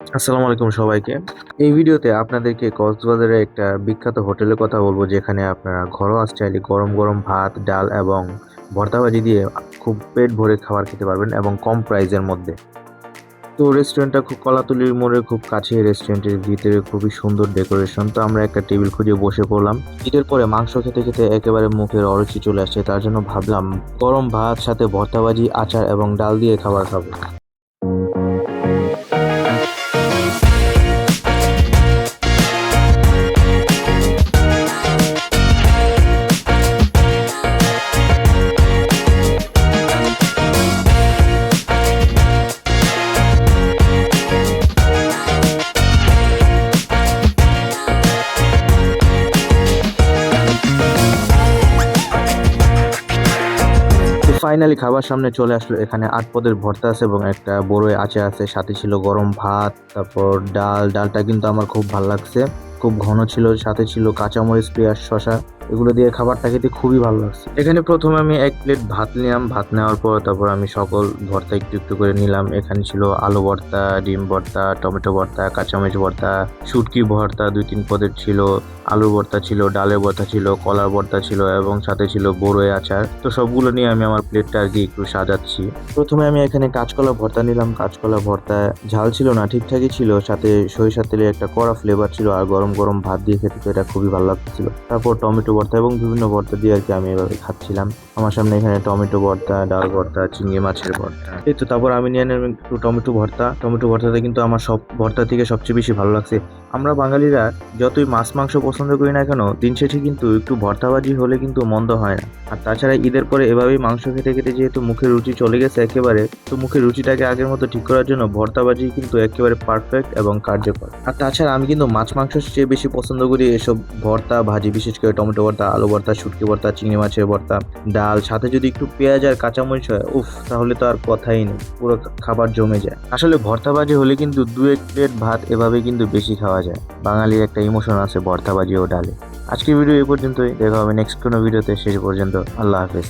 আসসালামু আলাইকুম সবাইকে। এই ভিডিওতে আপনাদেরকে কক্সবাজারের একটা বিখ্যাত হোটেলের কথা বলবো, যেখানে আপনারা ঘরোয়া স্টাইলে গরম গরম ভাত, ডাল এবং ভর্তা ভাজি দিয়ে খুব পেট ভরে খাবার খেতে পারবেন এবং কম প্রাইসের মধ্যে। তো রেস্টুরেন্টটা খুব কলাতলির মোড়ের খুব কাছে, রেস্টুরেন্টের ভিতরে খুবই সুন্দর ডেকোরেশন। তো আমরা একটা টেবিল খুঁজে বসে পড়লাম। ঈদের পরে মাংস খেতে খেতে একেবারে মুখের অরুচি চলে আসছে, তার জন্য ভাবলাম গরম ভাত সাথে ভর্তা ভাজি, আচার এবং ডাল দিয়ে খাবার খাবো। তো ফাইনালি খাবার সামনে চলে আসলো। এখানে ৮ পদের ভর্তা আছে এবং একটা বড়ই আচার আছে, সাথে ছিল গরম ভাত, তারপর ডালটা কিন্তু আমার খুব ভালো লাগছে, খুব ঘন ছিল, সাথে ছিল কাঁচামরিচ, পেঁয়াজ, শসা। এগুলো দিয়ে খাবারটা খেতে খুবই ভালো লাগছে। এখানে প্রথমে আমি 1 প্লেট ভাত নিলাম। ভাত নেওয়ার পর তারপর আমি সকল ভর্তা একটু একটু করে নিলাম। এখানে ছিল আলু ভর্তা, ডিম ভর্তা, টমেটো ভর্তা, কাঁচামরিচ ভর্তা, শুটকি ভর্তা 2-3 পদের ছিল, আলুর ভর্তা ছিল, ডালের ভর্তা ছিল, কলার ভর্তা ছিল এবং সাথে ছিল বড়ই আচার। তো সবগুলো নিয়ে আমি আমার প্লেটটা আর কি একটু সাজাচ্ছি। প্রথমে আমি এখানে কাঁচকলা ভর্তা নিলাম। কাঁচকলা ভর্তা ঝাল ছিল না, ঠিকঠাকই ছিল, সাথে সরিষার তেলের একটা কড়া ফ্লেভার ছিল, আর গরম গরম ভাত দিয়ে খেতে তো এটা খুবই ভালো লাগছিল। তারপর টমেটো ভর্তা এবং বিভিন্ন ভর্তা দিয়ে আর কি আমি এভাবে খাচ্ছিলাম। আমার সামনে এখানে টমেটো ভর্তা, ডাল ভর্তা, চিংড়ি মাছের ভর্তা, এই তো। তারপর আমি নিয়ে নিলাম একটু টমেটো ভর্তা। টমেটো ভর্তাটা কিন্তু আমার সব ভর্তা থেকে সবচেয়ে বেশি ভালো লাগছে। আমরা বাঙালিরা যতই মাছ মাংস পছন্দ করি না কেন, দিন শেষে কিন্তু একটু ভর্তাবাজি হলে কিন্তু মন্দ হয় না। আর তাছাড়া ঈদের পরে এভাবেই মাংস খেতে খেতে যেহেতু মুখের রুচি চলে গেছে একেবারে, তো মুখের রুচিটাকে আগের মতো ঠিক করার জন্য ভর্তাবাজি কিন্তু একেবারে পারফেক্ট এবং কার্যকর। আর তাছাড়া আমি কিন্তু মাছ মাংসের চেয়ে বেশি পছন্দ করি এসব ভর্তা ভাজি, বিশেষ করে টমেটো ভর্তা, আলু ভর্তা, শুটকি ভর্তা, চিংড়ি মাছের ভর্তা, ডাল, সাথে যদি একটু পেঁয়াজ আর কাঁচামরিচ হয়, উফ, তাহলে তো আর কথাই নেই, পুরো খাবার জমে যায়। আসলে ভর্তা ভাজি হলে কিন্তু 2-1 প্লেট ভাত এভাবে কিন্তু বেশি খাওয়া যায়। বাঙালির একটা ইমোশন আছে ভর্তা ভাজি ও ডালে। আজকের ভিডিও এই পর্যন্তই, দেখা হবে নেক্সট কোনো ভিডিওতে। শেষ পর্যন্ত আল্লাহ হাফেজ।